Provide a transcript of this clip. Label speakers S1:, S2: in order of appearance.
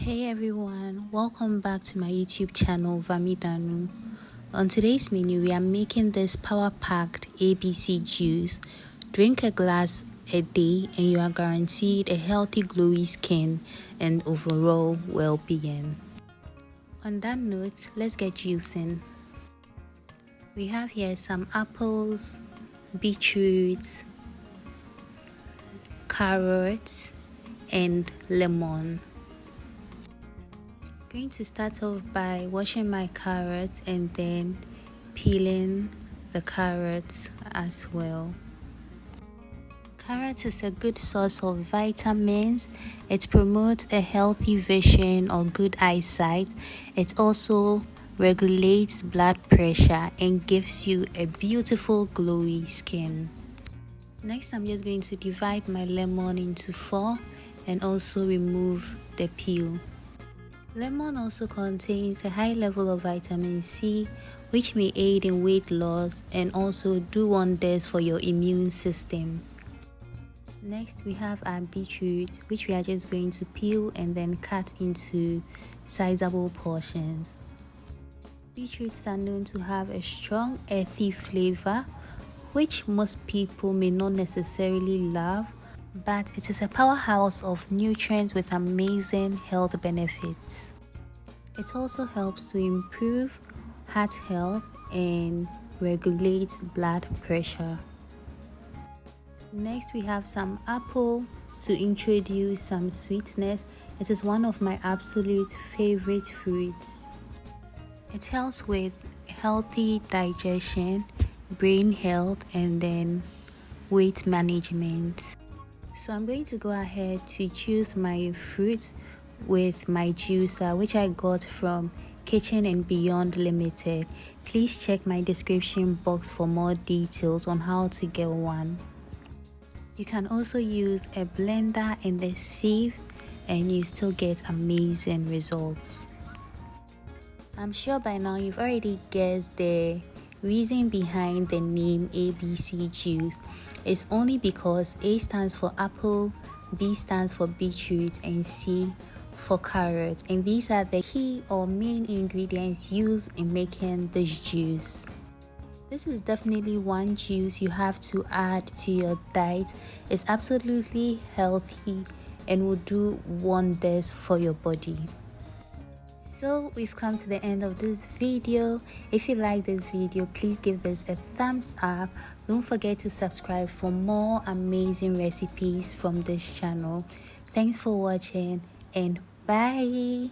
S1: Hey everyone, welcome back to my YouTube channel VaMidanu. On today's menu, we are making this power-packed ABC juice. Drink a glass a day and you are guaranteed a healthy glowy skin and overall well-being. On that note, let's get juicing. We have here some apples, beetroot, carrots and lemon. Going to start off by washing my carrots and then peeling the carrots as well. Carrots is a good source of vitamins. It promotes a healthy vision or good eyesight. It also regulates blood pressure and gives you a beautiful glowy skin. Next, I'm just going to divide my lemon into 4 and also remove the peel. Lemon also contains a high level of vitamin C, which may aid in weight loss and also do wonders for your immune system. Next, we have our beetroot, which we are just going to peel and then cut into sizable portions. Beetroots are known to have a strong earthy flavor, which most people may not necessarily love, but it is a powerhouse of nutrients with amazing health benefits. It also helps to improve heart health and regulate blood pressure. Next, we have some apple to introduce some sweetness. It is one of my absolute favorite fruits. It helps with healthy digestion, brain health, and then weight management. So I'm going to go ahead to choose my fruits with my juicer, which I got from Kitchen and Beyond Limited. Please check my description box for more details on how to get one. You can also use a blender and a sieve and you still get amazing results. I'm sure by now you've already guessed the reason behind the name ABC juice. It's only because A stands for apple, B stands for beetroot, and C for carrot. And these are the key or main ingredients used in making this juice. This is definitely one juice you have to add to your diet. It's absolutely healthy and will do wonders for your body. So we've come to the end of this video. If you like this video, please give this a thumbs up. Don't forget to subscribe for more amazing recipes from this channel. Thanks for watching and bye.